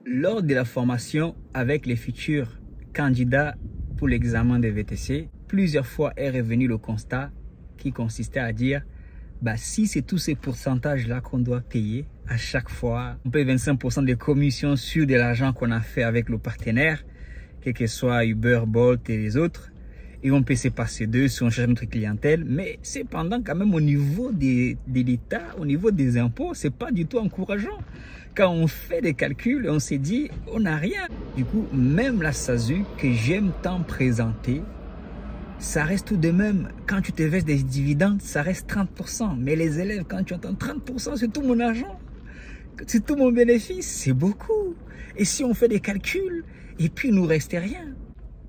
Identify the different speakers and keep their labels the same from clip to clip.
Speaker 1: Lors de la formation avec les futurs candidats pour l'examen des VTC, plusieurs fois est revenu le constat qui consistait à dire si c'est tous ces pourcentages-là qu'on doit payer à chaque fois, on paye 25% de commissions sur de l'argent qu'on a fait avec le partenaire, quel que soit Uber, Bolt et les autres, et on peut se passer d'eux si on cherche notre clientèle. Mais cependant, quand même, au niveau de l'État, au niveau des impôts, c'est pas du tout encourageant. Quand on fait des calculs, on s'est dit, on n'a rien. Du coup, même la SASU que j'aime tant présenter, ça reste tout de même, quand tu te verses des dividendes, ça reste 30%. Mais les élèves, quand tu entends 30%, c'est tout mon argent, c'est tout mon bénéfice, c'est beaucoup. Et si on fait des calculs, et puis il nous reste rien.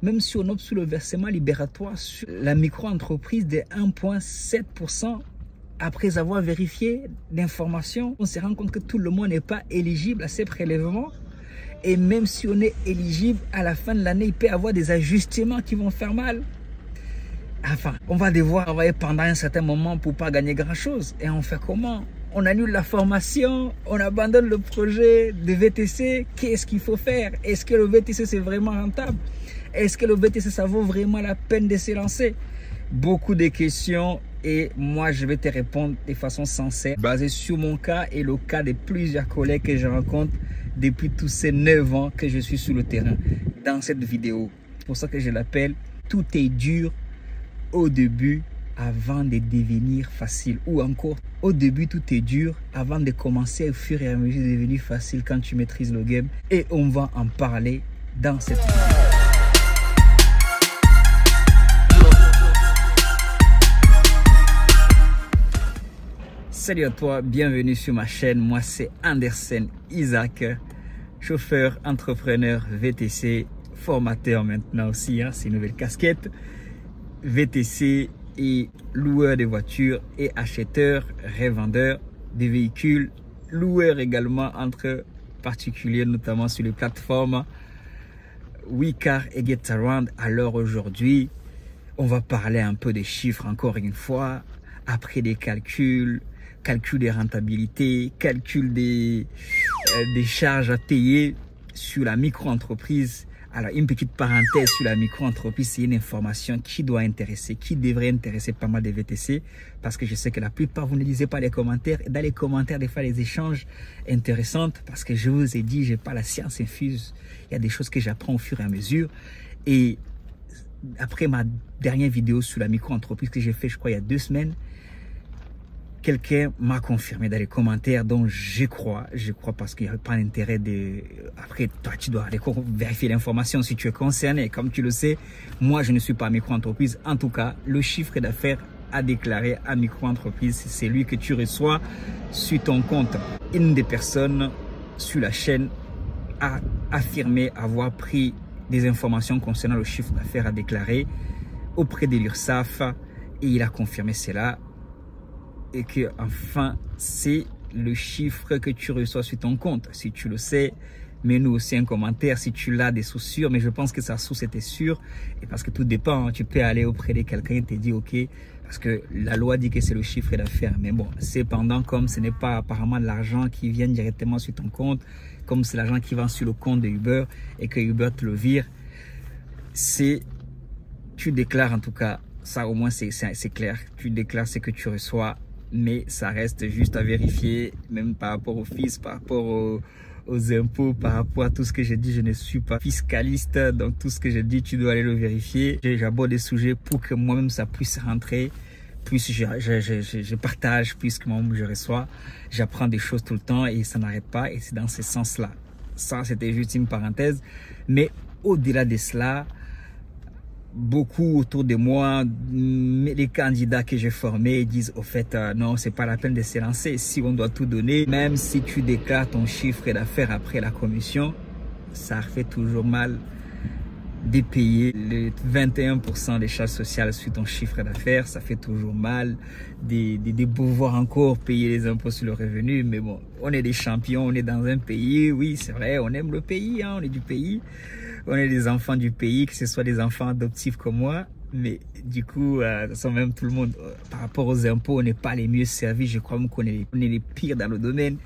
Speaker 1: Même si on opte sous le versement libératoire sur la micro-entreprise de 1,7%, après avoir vérifié l'information, on se rend compte que tout le monde n'est pas éligible à ces prélèvements. Et même si on est éligible, à la fin de l'année, il peut y avoir des ajustements qui vont faire mal. Enfin, on va devoir travailler pendant un certain moment pour ne pas gagner grand-chose. Et on fait comment? On annule la formation, on abandonne le projet de VTC. Qu'est-ce qu'il faut faire? Est-ce que le VTC, c'est vraiment rentable? Est-ce que le VTC, ça vaut vraiment la peine de se lancer? Beaucoup de questions et moi, je vais te répondre de façon sincère, basée sur mon cas et le cas de plusieurs collègues que je rencontre depuis tous ces 9 ans que je suis sur le terrain dans cette vidéo. C'est pour ça que je l'appelle « Tout est dur au début avant de devenir facile » ou encore « Au début, tout est dur avant de commencer au fur et à mesure de devenir facile quand tu maîtrises le game » et on va en parler dans cette vidéo. Salut à toi, bienvenue sur ma chaîne. Moi c'est Anderson Isaac, chauffeur, entrepreneur VTC, formateur maintenant aussi, c'est une nouvelle casquette. VTC et loueur de voitures et acheteur, revendeur des véhicules, loueur également entre particuliers, notamment sur les plateformes WeCar et GetAround. Alors aujourd'hui, on va parler un peu des chiffres encore une fois, après des calculs, calcul des rentabilités, calcul des charges à payer sur la micro-entreprise. Alors, une petite parenthèse sur la micro-entreprise, c'est une information qui doit intéresser, qui devrait intéresser pas mal de VTC, parce que je sais que la plupart, vous ne lisez pas les commentaires. Et dans les commentaires, des fois, les échanges intéressants, parce que je vous ai dit, j'ai pas la science infuse. Il y a des choses que j'apprends au fur et à mesure. Et après ma dernière vidéo sur la micro-entreprise que j'ai fait, je crois, il y a 2 semaines, quelqu'un m'a confirmé dans les commentaires, donc je crois parce qu'il n'y a pas d'intérêt de... Après, toi, tu dois aller vérifier l'information si tu es concerné. Comme tu le sais, moi, je ne suis pas micro-entreprise. En tout cas, le chiffre d'affaires à déclarer à micro-entreprise, c'est celui que tu reçois sur ton compte. Une des personnes sur la chaîne a affirmé avoir pris des informations concernant le chiffre d'affaires à déclarer auprès de l'URSSAF et il a confirmé cela. Et que enfin c'est le chiffre que tu reçois sur ton compte. Si tu le sais, mets-nous aussi un commentaire si tu l'as des sources sûres, mais je pense que sa source était sûre, et parce que tout dépend, tu peux aller auprès de quelqu'un et te dire ok, parce que la loi dit que c'est le chiffre d'affaires, mais bon, cependant, comme ce n'est pas apparemment de l'argent qui vient directement sur ton compte, comme c'est l'argent qui va sur le compte de Uber et que Uber te le vire, tu déclares en tout cas, ça au moins c'est clair, tu déclares ce que tu reçois. Mais ça reste juste à vérifier, même par rapport au fisc, par rapport aux impôts, par rapport à tout ce que j'ai dit. Je ne suis pas fiscaliste, donc tout ce que j'ai dit, tu dois aller le vérifier. J'aborde des sujets pour que moi-même ça puisse rentrer, plus je partage, plus que moi-même je reçois. J'apprends des choses tout le temps et ça n'arrête pas, et c'est dans ce sens-là. Ça, c'était juste une parenthèse. Mais au-delà de cela, beaucoup autour de moi, les candidats que j'ai formés disent au fait non, c'est pas la peine de se lancer. Si on doit tout donner, même si tu déclares ton chiffre d'affaires après la commission, ça fait toujours mal de payer les 21% des charges sociales sur ton chiffre d'affaires. Ça fait toujours mal de pouvoir encore payer les impôts sur le revenu. Mais bon, on est des champions, on est dans un pays, oui c'est vrai, on aime le pays, on est du pays. On est des enfants du pays, que ce soit des enfants adoptifs comme moi. Mais du coup, sans même tout le monde, par rapport aux impôts, on n'est pas les mieux servis. Je crois qu'on est les pires dans le domaine.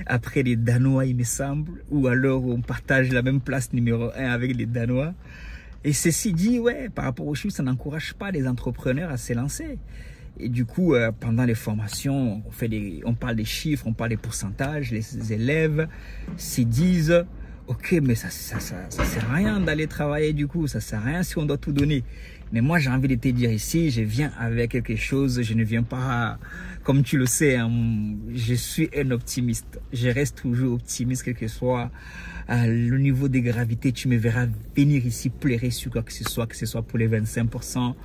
Speaker 1: Après les Danois, il me semble. Ou alors on partage la même place numéro 1 avec les Danois. Et ceci dit, ouais, par rapport aux chiffres, ça n'encourage pas les entrepreneurs à se lancer. Et du coup, pendant les formations, on parle des chiffres, on parle des pourcentages. Les élèves se disent, ok, mais ça sert à rien d'aller travailler du coup. Ça sert à rien si on doit tout donner. Mais moi, j'ai envie de te dire ici, je viens avec quelque chose. Je ne viens pas, comme tu le sais, hein, je suis un optimiste. Je reste toujours optimiste, quel que soit le niveau de gravité. Tu me verras venir ici pleurer sur quoi que ce soit pour les 25%.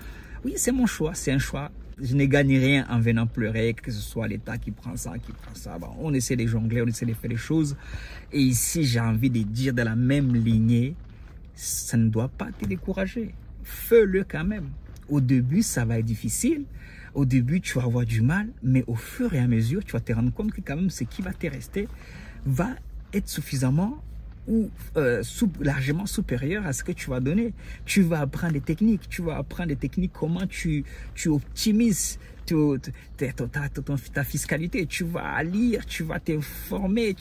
Speaker 1: Oui, c'est mon choix, c'est un choix. Je ne gagne rien en venant pleurer, que ce soit l'État qui prend ça, Bon, on essaie de jongler, on essaie de faire les choses. Et ici, j'ai envie de dire dans la même lignée, ça ne doit pas te décourager. Fais-le quand même. Au début, ça va être difficile. Au début, tu vas avoir du mal. Mais au fur et à mesure, tu vas te rendre compte que quand même, ce qui va te rester va être suffisamment ou largement supérieur à ce que tu vas donner. Tu vas apprendre des techniques. Tu vas apprendre des techniques, comment tu optimises ta fiscalité. Tu vas lire, tu vas t'informer,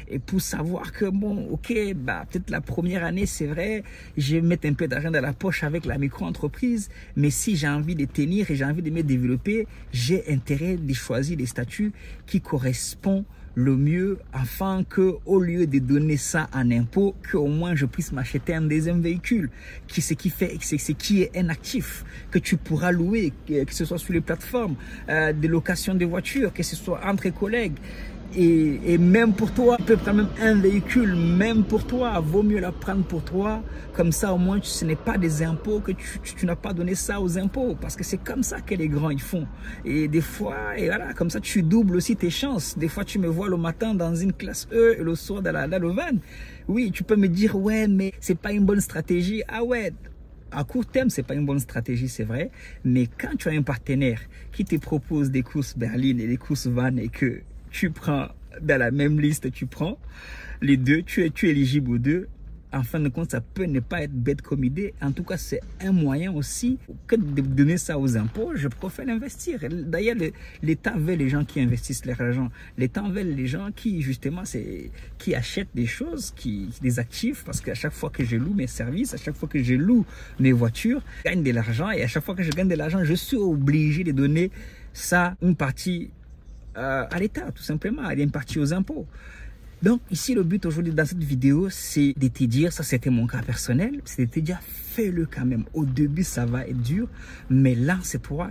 Speaker 1: et pour savoir que bon, ok, bah peut-être la première année, c'est vrai, je vais mettre un peu d'argent dans la poche avec la micro-entreprise, mais si j'ai envie de tenir et j'ai envie de me développer, j'ai intérêt de choisir des statuts qui correspondent le mieux, afin que, au lieu de donner ça en impôt, qu'au moins je puisse m'acheter un deuxième véhicule, ce qui est un actif que tu pourras louer, que ce soit sur les plateformes de location de voitures, que ce soit entre collègues. Et même pour toi, tu peux prendre même un véhicule, même pour toi, vaut mieux la prendre pour toi. Comme ça, au moins, ce n'est pas des impôts que tu n'as pas donné ça aux impôts. Parce que c'est comme ça que les grands ils font. Et des fois, et voilà, comme ça, tu doubles aussi tes chances. Des fois, tu me vois le matin dans une classe E et le soir dans le van. Oui, tu peux me dire, ouais, mais c'est pas une bonne stratégie. Ah ouais. À court terme, c'est pas une bonne stratégie, c'est vrai. Mais quand tu as un partenaire qui te propose des courses berlines et des courses van et que tu prends dans la même liste, tu prends les deux, tu es éligible aux deux. En fin de compte, ça peut ne pas être bête comme idée. En tout cas, c'est un moyen aussi que de donner ça aux impôts. Je préfère l'investir. D'ailleurs, l'État veut les gens qui investissent leur argent. L'État veut les gens qui, justement, qui achètent des choses, des actifs. Parce qu'à chaque fois que je loue mes services, à chaque fois que je loue mes voitures, je gagne de l'argent. Et à chaque fois que je gagne de l'argent, je suis obligé de donner ça, une partie à l'État, tout simplement, il y a une partie aux impôts. Donc ici, le but aujourd'hui dans cette vidéo, c'est de te dire, ça c'était mon cas personnel, c'est de te dire, fais-le quand même. Au début, ça va être dur, mais lance-toi,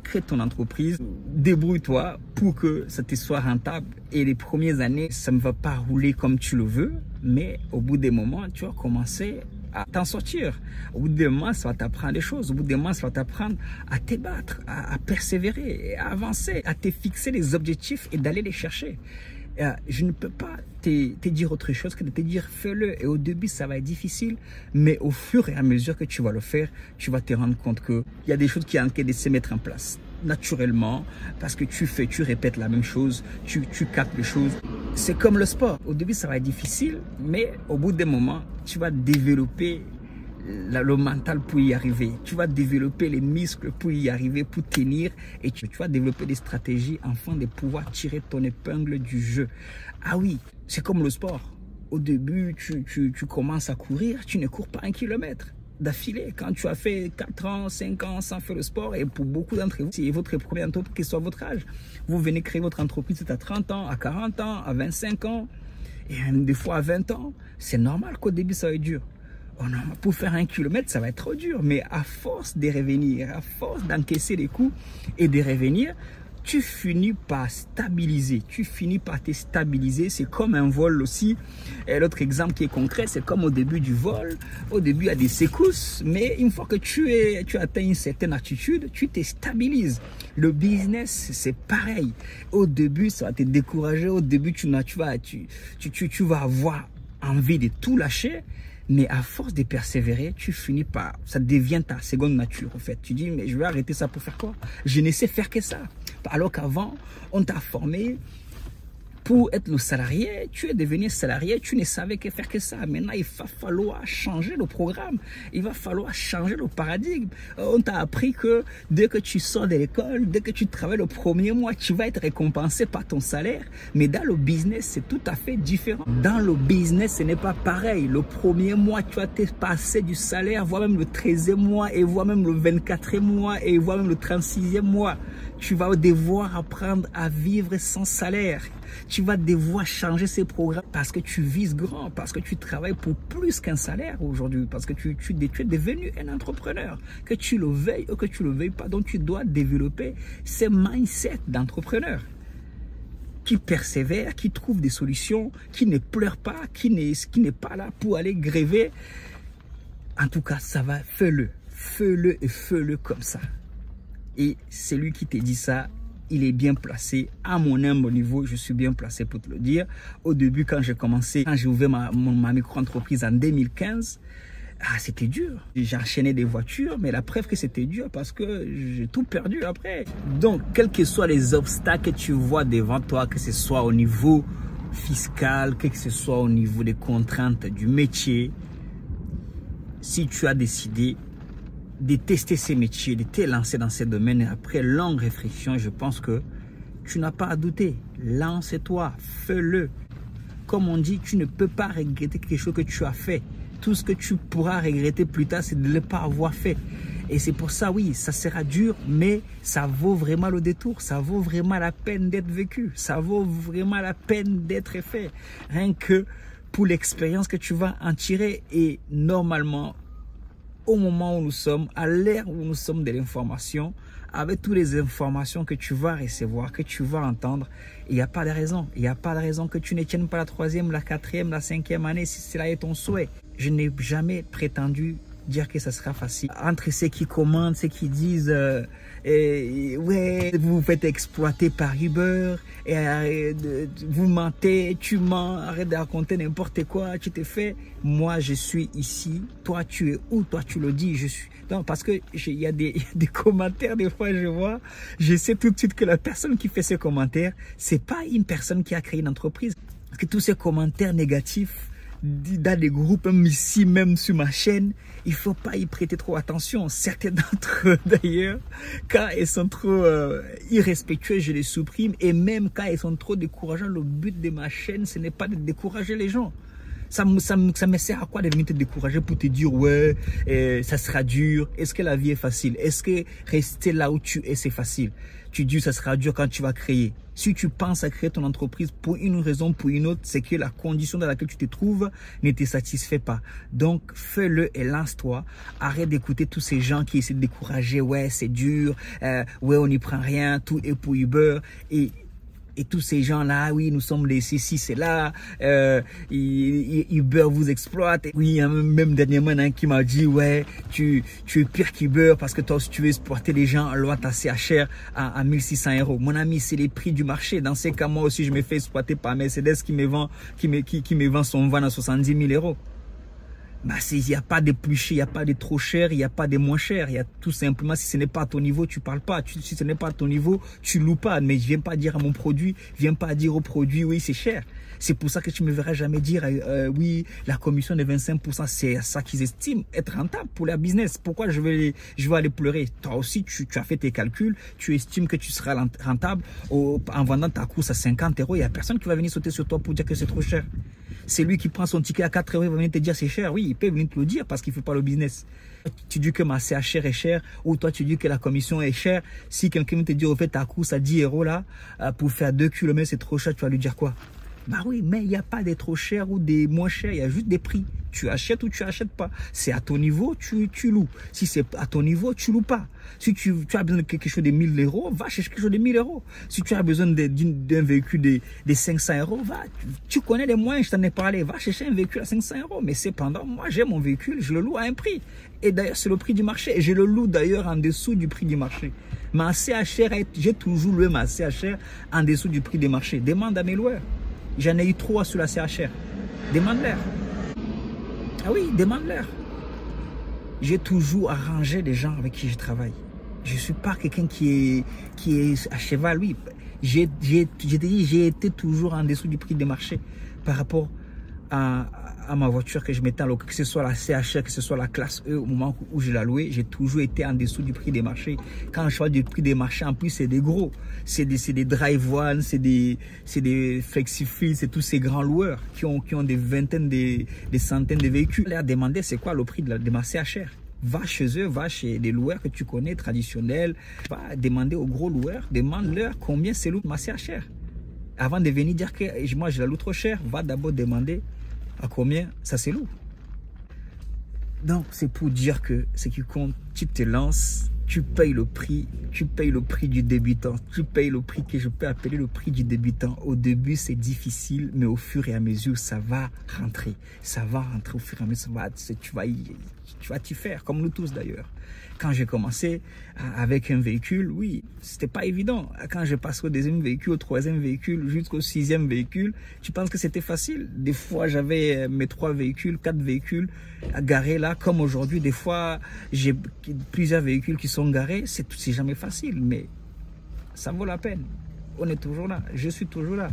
Speaker 1: crée ton entreprise, débrouille-toi pour que ça te soit rentable. Et les premières années, ça ne va pas rouler comme tu le veux, mais au bout des moments, tu vas commencer à t'en sortir. Au bout d'un moment, ça va t'apprendre des choses. Au bout d'un moment, ça va t'apprendre à te battre, à persévérer, à avancer, à te fixer des objectifs et d'aller les chercher. Je ne peux pas te dire autre chose que de te dire fais-le. Et au début, ça va être difficile, mais au fur et à mesure que tu vas le faire, tu vas te rendre compte qu'il y a des choses qui sont en train de se mettre en place naturellement, parce que tu répètes la même chose, tu captes les choses. C'est comme le sport. Au début, ça va être difficile, mais au bout d'un moment, tu vas développer le mental pour y arriver. Tu vas développer les muscles pour y arriver, pour tenir, et tu vas développer des stratégies afin de pouvoir tirer ton épingle du jeu. Ah oui, c'est comme le sport. Au début, tu commences à courir, tu ne cours pas 1 kilomètre d'affilée. Quand tu as fait 4 ans, 5 ans sans faire le sport, et pour beaucoup d'entre vous, c'est votre première entreprise, quel soit votre âge. Vous venez créer votre entreprise à 30 ans, à 40 ans, à 25 ans, et même des fois à 20 ans. C'est normal qu'au début, ça va être dur. Oh non, pour faire 1 kilomètre, ça va être trop dur. Mais à force de revenir, à force d'encaisser les coups et de revenir, tu finis par stabiliser. Tu finis par te stabiliser. C'est comme un vol aussi. Et l'autre exemple qui est concret, c'est comme au début du vol. Au début, il y a des secousses. Mais une fois que tu atteins une certaine altitude, tu te stabilises. Le business, c'est pareil. Au début, ça va te décourager. Au début, tu vas avoir envie de tout lâcher. Mais à force de persévérer, tu finis par... Ça devient ta seconde nature, en fait. Tu dis, mais je vais arrêter ça pour faire quoi? Je ne sais faire que ça. Alors qu'avant, on t'a formé Pour être le salarié, tu es devenu salarié, tu ne savais que faire que ça. Maintenant, il va falloir changer le programme. Il va falloir changer le paradigme. On t'a appris que dès que tu sors de l'école, dès que tu travailles le premier mois, tu vas être récompensé par ton salaire. Mais dans le business, c'est tout à fait différent. Dans le business, ce n'est pas pareil. Le premier mois, tu vas te passer du salaire, voire même le 13e mois, et voire même le 24e mois, et voire même le 36e mois. Tu vas devoir apprendre à vivre sans salaire. Tu vas devoir changer ces programmes parce que tu vises grand, parce que tu travailles pour plus qu'un salaire aujourd'hui, parce que tu es devenu un entrepreneur. Que tu le veuilles ou que tu le veuilles pas, donc tu dois développer ces mindsets d'entrepreneur qui persévère, qui trouve des solutions, qui ne pleure pas, qui n'est pas là pour aller gréver. En tout cas, ça va, fais-le et fais-le comme ça. Et celui qui te dit ça, il est bien placé. À mon humble niveau, je suis bien placé pour te le dire. Au début, quand j'ai commencé, quand j'ai ouvert ma micro-entreprise en 2015, c'était dur. J'ai enchaîné des voitures, mais la preuve que c'était dur parce que j'ai tout perdu après. Donc, quels que soient les obstacles que tu vois devant toi, que ce soit au niveau fiscal, que ce soit au niveau des contraintes du métier, si tu as décidé de tester ces métiers, de te lancer dans ces domaines, et après longue réflexion, je pense que tu n'as pas à douter. Lance-toi, fais-le. Comme on dit, tu ne peux pas regretter quelque chose que tu as fait. Tout ce que tu pourras regretter plus tard, c'est de ne pas avoir fait. Et c'est pour ça, oui, ça sera dur, mais ça vaut vraiment le détour. Ça vaut vraiment la peine d'être vécu. Ça vaut vraiment la peine d'être fait. Rien que pour l'expérience que tu vas en tirer. Et normalement, au moment où nous sommes, à l'ère où nous sommes de l'information, avec toutes les informations que tu vas recevoir, que tu vas entendre, il n'y a pas de raison. Il n'y a pas de raison que tu ne tiennes pas la 3e, la 4e, la 5e année si cela est ton souhait. Je n'ai jamais prétendu dire que ça sera facile. Entre ceux qui commandent, ceux qui disent ouais, vous vous faites exploiter par Uber, vous mentez, tu mens, arrête de raconter n'importe quoi, tu te fais. Moi, je suis ici, toi, tu es où? Toi, tu le dis, je suis. Non, parce que il y a des commentaires, des fois, je vois, je sais tout de suite que la personne qui fait ces commentaires, c'est pas une personne qui a créé une entreprise. Parce que tous ces commentaires négatifs, dans des groupes, même ici, même sur ma chaîne, il faut pas y prêter trop attention. Certains d'entre eux, d'ailleurs, quand ils sont trop irrespectueux, je les supprime. Et même quand ils sont trop décourageants, le but de ma chaîne, ce n'est pas de décourager les gens. Ça me sert à quoi de venir te décourager pour te dire ouais, ça sera dur. Est-ce que la vie est facile? Est-ce que rester là où tu es, c'est facile? Tu dis ça sera dur quand tu vas créer. Si tu penses à créer ton entreprise pour une raison, pour une autre, c'est que la condition dans laquelle tu te trouves ne te satisfait pas. Donc, fais-le et lance-toi. Arrête d'écouter tous ces gens qui essaient de décourager. Ouais, c'est dur. Ouais, on n'y prend rien. Tout est pour Uber. Et tous ces gens-là, oui, nous sommes les ceci, c'est là, Uber vous exploite. Oui, il y a même dernièrement un qui m'a dit, ouais, tu es pire qu'Uber parce que toi aussi tu veux exploiter les gens en loi taxée à cher à 1600 €. Mon ami, c'est les prix du marché. Dans ces cas, moi aussi, je me fais exploiter par Mercedes qui me vend son van à 70 000 €. Bah, il n'y a pas de plus cher, il n'y a pas de trop cher, il n'y a pas de moins cher. Il y a tout simplement, si ce n'est pas à ton niveau, tu parles pas. Si ce n'est pas à ton niveau, tu loues pas. Mais je viens pas dire à mon produit, viens pas dire au produit, oui, c'est cher. C'est pour ça que tu me verras jamais dire, oui, la commission de 25%, c'est ça qu'ils estiment être rentable pour leur business. Pourquoi je vais aller pleurer? Toi aussi, tu as fait tes calculs, tu estimes que tu seras rentable en vendant ta course à 50 €. Il n'y a personne qui va venir sauter sur toi pour dire que c'est trop cher. C'est lui qui prend son ticket à 4 €, il va venir te dire c'est cher. Oui, il peut venir te le dire parce qu'il ne fait pas le business. Tu dis que ma CHR est chère ou toi tu dis que la commission est chère. Si quelqu'un te dit au fait ta course à 10 € là, pour faire 2 km c'est trop cher, tu vas lui dire quoi? Bah oui, mais il n'y a pas des trop chers ou des moins chers, il y a juste des prix. Tu achètes ou tu achètes pas. C'est à ton niveau, tu loues. Si c'est à ton niveau, tu loues pas. Si tu as besoin de quelque chose de 1000 €, va chercher quelque chose de 1000 €. Si tu as besoin d'un véhicule de 500 €, va. Tu connais les moyens, je t'en ai parlé. Va chercher un véhicule à 500 €. Mais cependant, moi, j'ai mon véhicule, je le loue à un prix. Et d'ailleurs, c'est le prix du marché. Et je le loue d'ailleurs en dessous du prix du marché. Ma CHR, j'ai toujours loué ma CHR en dessous du prix du marché. Demande à mes loueurs. J'en ai eu 3 sur la CHR. Demande-leur. Ah oui, demande-leur. J'ai toujours arrangé les gens avec qui je travaille. Je ne suis pas quelqu'un qui est à cheval. Oui, j'ai été toujours en dessous du prix des marchés par rapport à ma voiture que je mettais en location, que ce soit la CHR, que ce soit la classe E, au moment où je la louais, j'ai toujours été en dessous du prix des marchés. Quand je parle du prix des marchés, en plus, c'est des gros. C'est des Drive One, c'est des Flexifil, c'est tous ces grands loueurs qui ont des vingtaines, des centaines de véhicules. Leur demander c'est quoi le prix de ma CHR. Va chez eux, va chez des loueurs que tu connais, traditionnels. Va demander aux gros loueurs, demande-leur combien c'est lourd ma CHR. Avant de venir dire que moi je la loue trop cher, va d'abord demander à combien ça c'est lourd. Donc c'est pour dire que ce qui compte, tu te lances, tu payes le prix du débutant, tu payes le prix que je peux appeler le prix du débutant. Au début c'est difficile, mais au fur et à mesure ça va rentrer au fur et à mesure, tu vas t'y faire, comme nous tous d'ailleurs. Quand j'ai commencé avec un véhicule, oui, c'était pas évident. Quand j'ai passé au deuxième véhicule, au troisième véhicule, jusqu'au sixième véhicule, tu penses que c'était facile. Des fois, j'avais mes 3 véhicules, 4 véhicules garés là, comme aujourd'hui. Des fois, j'ai plusieurs véhicules qui sont garés. C'est jamais facile, mais ça vaut la peine. On est toujours là. Je suis toujours là.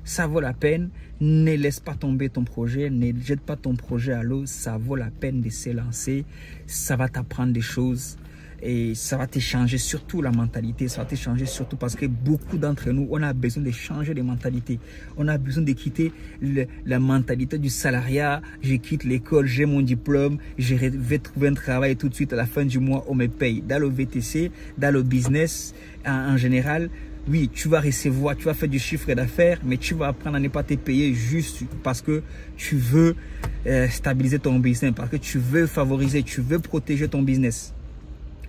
Speaker 1: Ça vaut la peine. Ne laisse pas tomber ton projet. Ne jette pas ton projet à l'eau. Ça vaut la peine de se lancer. Ça va t'apprendre des choses. Et ça va te changer surtout la mentalité. Ça va te changer surtout parce que beaucoup d'entre nous, on a besoin de changer les mentalités. On a besoin de quitter la mentalité du salariat. Je quitte l'école, j'ai mon diplôme, je vais trouver un travail tout de suite à la fin du mois, on me paye. Dans le VTC, dans le business en général, oui, tu vas recevoir, tu vas faire du chiffre d'affaires, mais tu vas apprendre à ne pas te payer juste parce que tu veux stabiliser ton business, parce que tu veux favoriser, tu veux protéger ton business.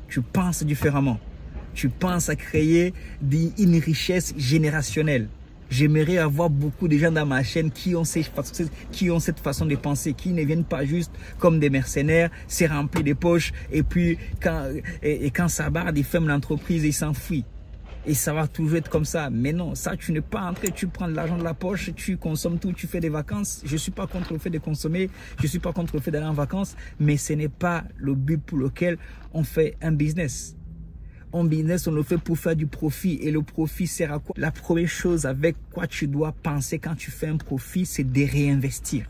Speaker 1: Tu penses différemment. Tu penses à créer une richesse générationnelle. J'aimerais avoir beaucoup de gens dans ma chaîne qui ont cette façon de penser, qui ne viennent pas juste comme des mercenaires, c'est rempli de poches, et puis quand ça barre, ils ferment l'entreprise et ils s'enfuient. Et ça va toujours être comme ça. Mais non, ça, tu n'es pas entré, tu prends de l'argent de la poche, tu consommes tout, tu fais des vacances. Je ne suis pas contre le fait de consommer, je ne suis pas contre le fait d'aller en vacances, mais ce n'est pas le but pour lequel on fait un business. Un business, on le fait pour faire du profit. Et le profit sert à quoi? La première chose avec quoi tu dois penser quand tu fais un profit, c'est de réinvestir.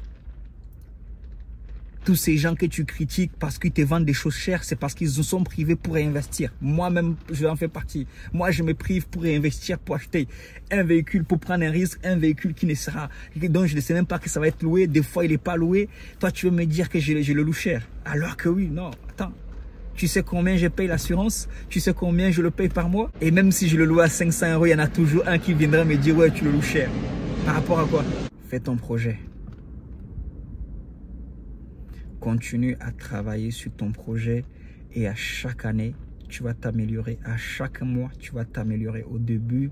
Speaker 1: Tous ces gens que tu critiques parce qu'ils te vendent des choses chères, c'est parce qu'ils se sont privés pour réinvestir. Moi-même, je en fais partie. Moi, je me prive pour réinvestir, pour acheter un véhicule, pour prendre un risque, un véhicule qui ne sera, dont je ne sais même pas que ça va être loué. Des fois, il n'est pas loué. Toi, tu veux me dire que je le loue cher. Alors que oui, non, attends. Tu sais combien je paye l'assurance? Tu sais combien je le paye par mois? Et même si je le loue à 500 €, il y en a toujours un qui viendra me dire, ouais, tu le loues cher. Par rapport à quoi? Fais ton projet. Continue à travailler sur ton projet et à chaque année, tu vas t'améliorer. À chaque mois, tu vas t'améliorer. Au début,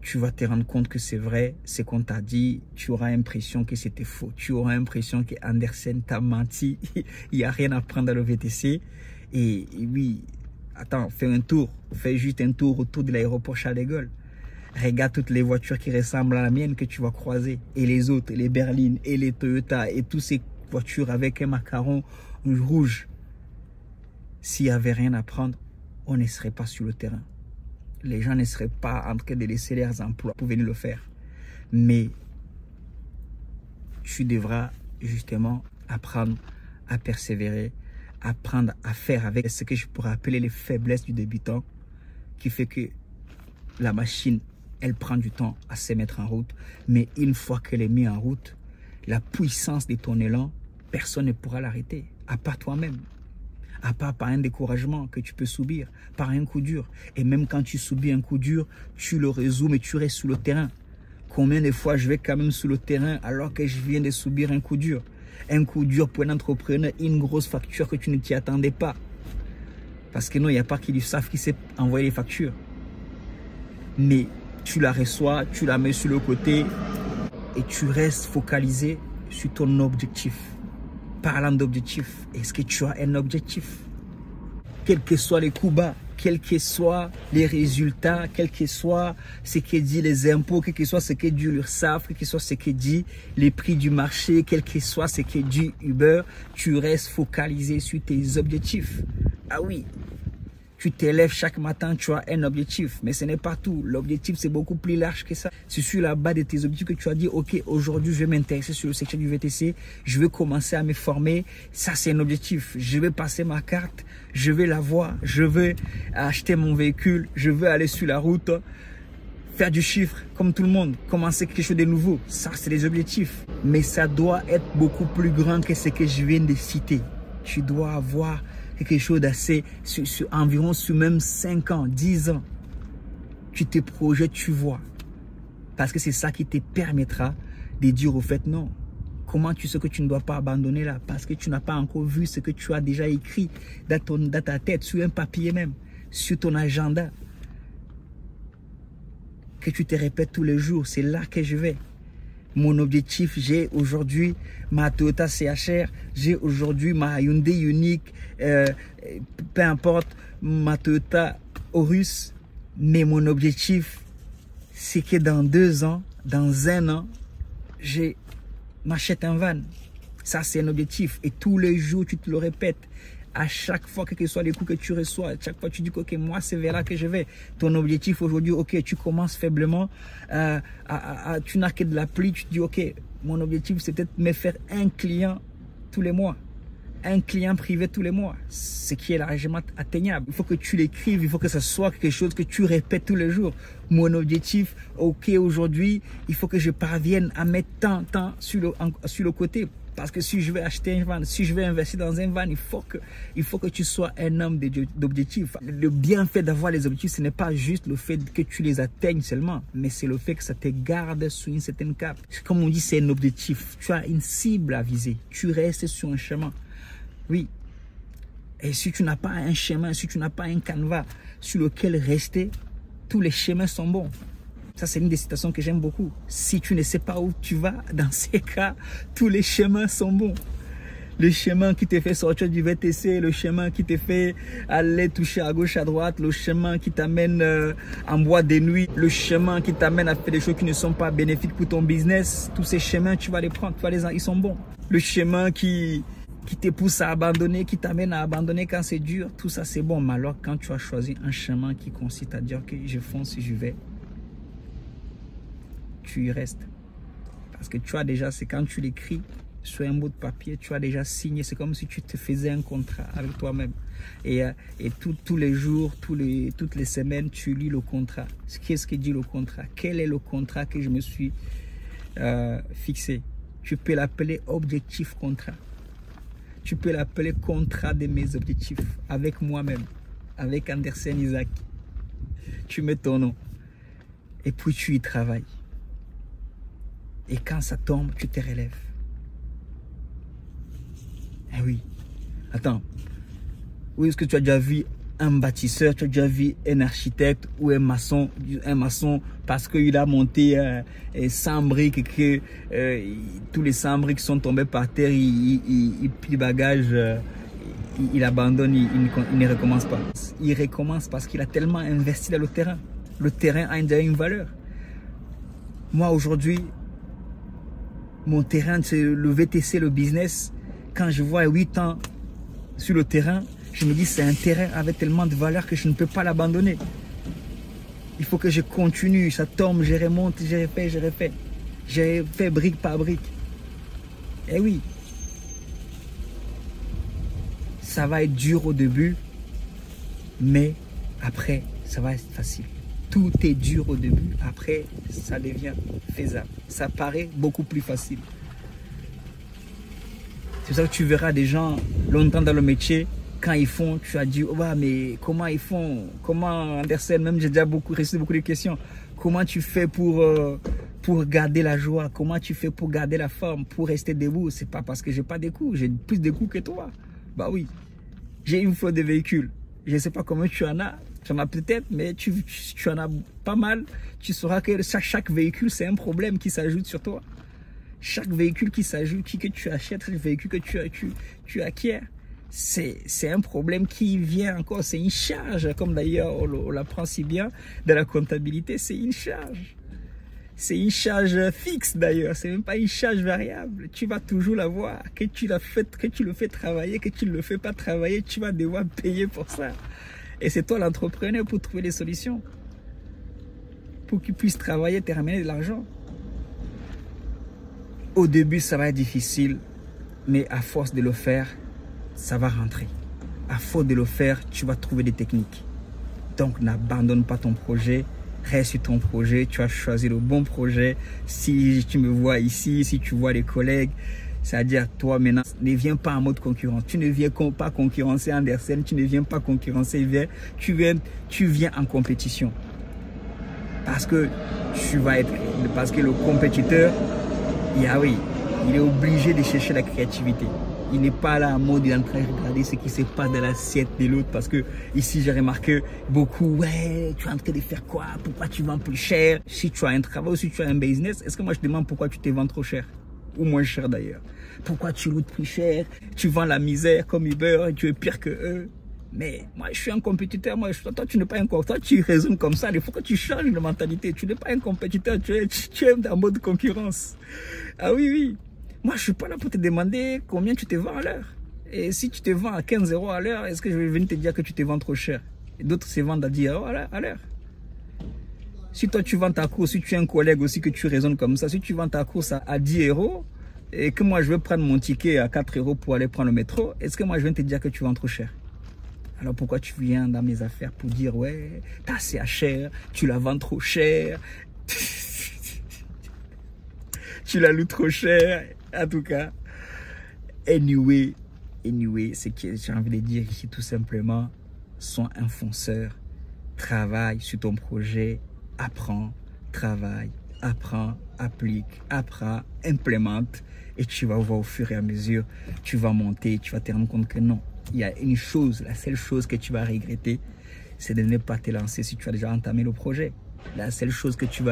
Speaker 1: tu vas te rendre compte que c'est vrai, ce qu'on t'a dit. Tu auras l'impression que c'était faux. Tu auras l'impression que Andersen t'a menti. Il n'y a rien à prendre dans le VTC. Et oui, attends, fais un tour. Fais juste un tour autour de l'aéroport Charles de Gaulle. Regarde toutes les voitures qui ressemblent à la mienne que tu vas croiser. Et les autres, les berlines et les Toyota et tous ces voiture avec un macaron rouge. S'il n'y avait rien à prendre, on ne serait pas sur le terrain. Les gens ne seraient pas en train de laisser leurs emplois pour venir le faire. Mais tu devras justement apprendre à persévérer, apprendre à faire avec ce que je pourrais appeler les faiblesses du débutant, qui fait que la machine, elle prend du temps à se mettre en route. Mais une fois qu'elle est mise en route, la puissance de ton élan, personne ne pourra l'arrêter, à part toi-même. À part par un découragement que tu peux subir, par un coup dur. Et même quand tu subis un coup dur, tu le résous, mais tu restes sur le terrain. Combien de fois je vais quand même sur le terrain alors que je viens de subir un coup dur? Un coup dur pour un entrepreneur, une grosse facture que tu ne t'y attendais pas. Parce que non, il n'y a pas qui lui savent qui sait envoyer les factures. Mais tu la reçois, tu la mets sur le côté et tu restes focalisé sur ton objectif. Parlant d'objectif, est-ce que tu as un objectif? Quels que soient les coups bas, quels que soient les résultats, quel que soit ce que dit les impôts, quel que soit ce que dit l'URSSAF, quel que soit ce que dit les prix du marché, quel que soit ce que dit Uber, tu restes focalisé sur tes objectifs. Ah oui, Tu t'élèves chaque matin, tu as un objectif. Mais ce n'est pas tout. L'objectif, c'est beaucoup plus large que ça. C'est sur la base de tes objectifs que tu as dit, OK, aujourd'hui, je vais m'intéresser sur le secteur du VTC. Je vais commencer à me former. Ça, c'est un objectif. Je vais passer ma carte. Je vais l'avoir. Je vais acheter mon véhicule. Je vais aller sur la route. Faire du chiffre comme tout le monde. Commencer quelque chose de nouveau. Ça, c'est les objectifs. Mais ça doit être beaucoup plus grand que ce que je viens de citer. Tu dois avoir quelque chose d'assez, environ sur même 5 ans, 10 ans. Tu te projettes, tu vois. Parce que c'est ça qui te permettra de dire au fait non. Comment tu sais que tu ne dois pas abandonner là? Parce que tu n'as pas encore vu ce que tu as déjà écrit dans ta tête, sur un papier même, sur ton agenda. Que tu te répètes tous les jours, c'est là que je vais. Mon objectif, j'ai aujourd'hui ma Toyota CHR, j'ai aujourd'hui ma Hyundai Ioniq, peu importe, ma Toyota Aurus. Mais mon objectif, c'est que dans 2 ans, dans 1 an, je m'achète un van. Ça, c'est un objectif. Et tous les jours, tu te le répètes. À chaque fois, quels que soient les coups que tu reçois, à chaque fois tu dis que, OK, moi, c'est vers là que je vais. Ton objectif aujourd'hui, OK, tu commences faiblement, tu n'as que de la pluie, tu te dis, OK, mon objectif, c'est peut-être me faire un client tous les mois. Un client privé tous les mois, ce qui est largement atteignable. Il faut que tu l'écrives, il faut que ce soit quelque chose que tu répètes tous les jours. Mon objectif, OK, aujourd'hui, il faut que je parvienne à mettre tant sur le côté. Parce que si je vais acheter un van, si je vais investir dans un van, il faut que tu sois un homme d'objectifs. Le bienfait d'avoir les objectifs, ce n'est pas juste le fait que tu les atteignes seulement, mais c'est le fait que ça te garde sur une certaine cap. Comme on dit, c'est un objectif. Tu as une cible à viser. Tu restes sur un chemin. Oui. Et si tu n'as pas un chemin, si tu n'as pas un canevas sur lequel rester, tous les chemins sont bons. Ça, c'est une des citations que j'aime beaucoup. Si tu ne sais pas où tu vas, dans ces cas, tous les chemins sont bons. Le chemin qui te fait sortir du VTC, le chemin qui te fait aller toucher à gauche, à droite, le chemin qui t'amène en boîte de nuit, le chemin qui t'amène à faire des choses qui ne sont pas bénéfiques pour ton business, tous ces chemins, tu vas les prendre, ils sont bons. Le chemin qui te pousse à abandonner, qui t'amène à abandonner quand c'est dur, tout ça c'est bon. Mais alors quand tu as choisi un chemin qui consiste à dire que je fonce, je vais, tu y restes. Parce que tu as déjà, c'est quand tu l'écris sur un bout de papier, tu as déjà signé. C'est comme si tu te faisais un contrat avec toi-même. Et tous les jours, toutes les semaines, tu lis le contrat. Qu'est-ce que dit le contrat? Quel est le contrat que je me suis fixé? Tu peux l'appeler objectif contrat. Tu peux l'appeler contrat de mes objectifs avec moi-même, avec Andersen Isaac. Tu mets ton nom et puis tu y travailles. Et quand ça tombe, tu te relèves. Eh oui. Attends. Où est-ce que tu as déjà vu un bâtisseur, tu as déjà vu un architecte ou un maçon parce qu'il a monté 100 briques et que tous les 100 briques sont tombés par terre, il plie bagage, il abandonne, il ne recommence pas. Il recommence parce qu'il a tellement investi dans le terrain. Le terrain a déjà une valeur. Moi aujourd'hui, mon terrain, c'est le VTC, le business. Quand je vois 8 ans sur le terrain, je me dis c'est un terrain avec tellement de valeur que je ne peux pas l'abandonner. Il faut que je continue, ça tombe, je remonte, je refais. J'ai fait brique par brique. Eh oui. Ça va être dur au début, mais après, ça va être facile. Tout est dur au début, après, ça devient faisable. Ça paraît beaucoup plus facile. C'est ça que tu verras des gens longtemps dans le métier, quand ils font, tu as dit, oh bah, mais comment ils font? Comment, Andersen, même j'ai déjà reçu beaucoup de questions. Comment tu fais pour garder la joie? Comment tu fais pour garder la forme, pour rester debout? C'est pas parce que j'ai pas des coups, j'ai plus de coups que toi. Bah oui, j'ai une flotte de véhicules. Je ne sais pas comment tu en as. Tu en as peut-être, mais tu en as pas mal. Tu sauras que chaque véhicule, c'est un problème qui s'ajoute sur toi. Chaque véhicule qui s'ajoute, que tu achètes, chaque véhicule que tu acquiers, c'est un problème qui vient encore. C'est une charge, comme d'ailleurs on l'apprend si bien dans la comptabilité. C'est une charge. C'est une charge fixe d'ailleurs. C'est même pas une charge variable. Tu vas toujours l'avoir. Que tu le fais travailler, que tu ne le fais pas travailler, tu vas devoir payer pour ça. Et c'est toi l'entrepreneur pour trouver les solutions. Pour qu'ils puissent travailler, te ramener de l'argent. Au début, ça va être difficile, mais à force de le faire, ça va rentrer. À force de le faire, tu vas trouver des techniques. Donc, n'abandonne pas ton projet. Reste sur ton projet. Tu as choisi le bon projet. Si tu me vois ici, si tu vois les collègues, c'est-à-dire toi maintenant, ne viens pas en mode concurrence. Tu ne viens pas concurrencer Andersen. Tu ne viens pas concurrencer Ver. Tu viens en compétition. Parce que parce que le compétiteur, il est obligé de chercher la créativité. Il n'est pas là en mode, il est en train de regarder ce qui se passe dans l'assiette de l'autre. Parce que ici, j'ai remarqué beaucoup, ouais, tu es en train de faire quoi? Pourquoi tu vends plus cher? Si tu as un travail ou si tu as un business, est-ce que moi je te demande pourquoi tu te vends trop cher? Ou moins cher d'ailleurs. Pourquoi tu loues plus cher? Tu vends la misère comme Uber et tu es pire que eux. Mais moi, je suis un compétiteur. Toi, tu n'es pas un compétiteur. Toi, tu raisonnes comme ça. Il faut que tu changes de mentalité. Tu n'es pas un compétiteur. Tu es en mode concurrence. Ah oui. Moi, je ne suis pas là pour te demander combien tu te vends à l'heure. Et si tu te vends à 15 € à l'heure, est-ce que je vais venir te dire que tu te vends trop cher? Et d'autres se vendent à 10 € à l'heure. Si toi, tu vends ta course, si tu es un collègue aussi que tu raisonnes comme ça, si tu vends ta course à 10 € et que moi, je vais prendre mon ticket à 4 € pour aller prendre le métro, est-ce que moi, je viens te dire que tu vends trop cher? Alors pourquoi tu viens dans mes affaires pour dire ouais, t'as assez à cher, tu la vends trop cher, tu la loues trop cher, en tout cas. Anyway, ce que j'ai envie de dire ici tout simplement, sois un fonceur, travaille sur ton projet, apprends, travaille, apprends, applique, apprends, implémente et tu vas voir au fur et à mesure, tu vas monter, tu vas te rendre compte que non. Il y a une chose, la seule chose que tu vas regretter, c'est de ne pas te lancer si tu as déjà entamé le projet. La seule chose que tu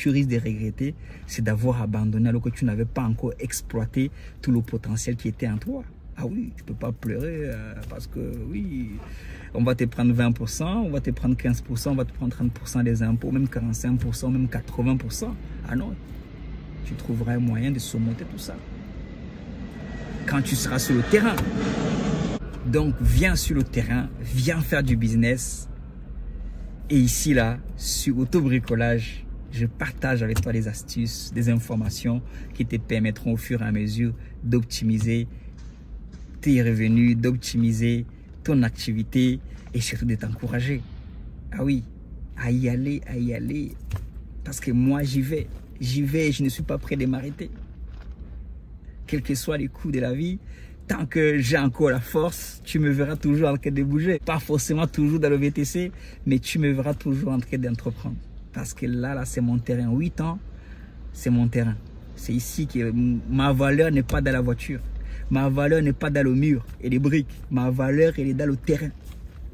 Speaker 1: risques de regretter, c'est d'avoir abandonné alors que tu n'avais pas encore exploité tout le potentiel qui était en toi. Ah oui, tu ne peux pas pleurer parce que oui, on va te prendre 20%, on va te prendre 15%, on va te prendre 30% des impôts, même 45%, même 80%. Ah non, tu trouveras un moyen de surmonter tout ça. Quand tu seras sur le terrain. Donc, viens sur le terrain, viens faire du business. Et ici, là, sur Autobricolage, je partage avec toi des astuces, des informations qui te permettront au fur et à mesure d'optimiser tes revenus, d'optimiser ton activité et surtout de t'encourager. Ah oui, à y aller. Parce que moi, j'y vais et je ne suis pas prêt de m'arrêter. Quels que soient les coups de la vie, tant que j'ai encore la force, tu me verras toujours en train de bouger. Pas forcément toujours dans le VTC, mais tu me verras toujours en train d'entreprendre. Parce que là, c'est mon terrain. 8 ans, c'est mon terrain. C'est ici que ma valeur n'est pas dans la voiture. Ma valeur n'est pas dans le mur et les briques. Ma valeur, elle est dans le terrain.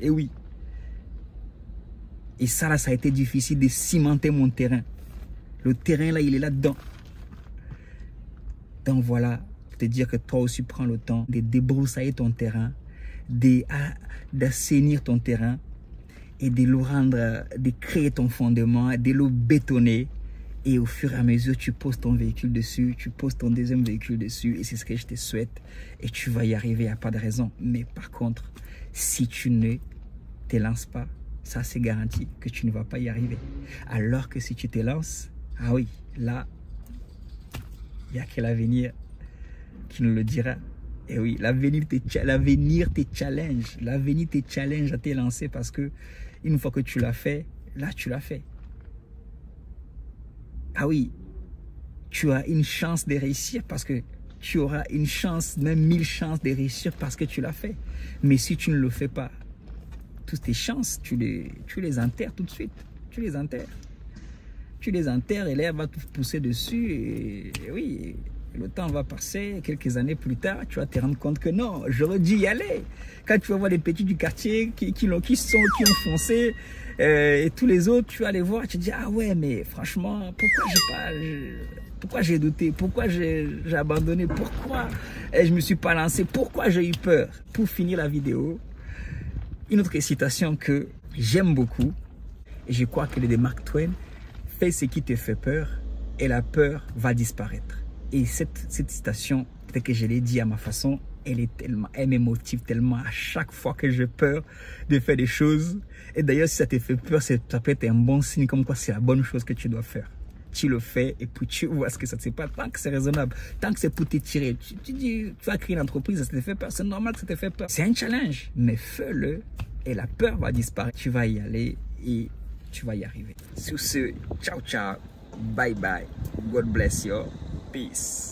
Speaker 1: Et oui. Et ça, là, ça a été difficile de cimenter mon terrain. Le terrain, là, il est là-dedans. Donc voilà. Te dire que toi aussi prends le temps de débroussailler ton terrain, d'assainir ton terrain et de le rendre, de créer ton fondement, de le bétonner. Et au fur et à mesure, tu poses ton véhicule dessus, tu poses ton deuxième véhicule dessus et c'est ce que je te souhaite. Et tu vas y arriver, il n'y a pas de raison. Mais par contre, si tu ne te lances pas, ça c'est garanti que tu ne vas pas y arriver. Alors que si tu te lances, ah oui, là, il n'y a que l'avenir qui nous le dira. Et oui, l'avenir te challenge. L'avenir te challenge à te lancer parce que une fois que tu l'as fait, là tu l'as fait. Ah oui, tu as une chance de réussir parce que tu auras une chance, même 1000 chances de réussir parce que tu l'as fait. Mais si tu ne le fais pas, toutes tes chances, tu les enterres tout de suite. Tu les enterres et l'air va te pousser dessus et oui. Le temps va passer, quelques années plus tard, tu vas te rendre compte que non, j'aurais dû y aller. Quand tu vas voir les petits du quartier qui ont foncé et tous les autres, tu vas les voir, tu te dis ah ouais, mais franchement, pourquoi j'ai douté, pourquoi j'ai abandonné, pourquoi je me suis pas lancé, pourquoi j'ai eu peur. Pour finir la vidéo, une autre citation que j'aime beaucoup et je crois qu'elle est de Mark Twain: fais ce qui te fait peur et la peur va disparaître. Et cette citation, peut-être que je l'ai dit à ma façon, elle me motive tellement à chaque fois que j'ai peur de faire des choses. Et d'ailleurs, si ça te fait peur, ça peut être un bon signe comme quoi c'est la bonne chose que tu dois faire. Tu le fais et puis tu vois ce que ça te fait pas. Tant que c'est raisonnable, tant que c'est pour t'étirer, tu dis, tu vas créer une entreprise, ça te fait peur. C'est normal que ça te fait peur. C'est un challenge, mais fais-le et la peur va disparaître. Tu vas y aller et tu vas y arriver. Sur ce, ciao, ciao, bye bye, God bless you, peace.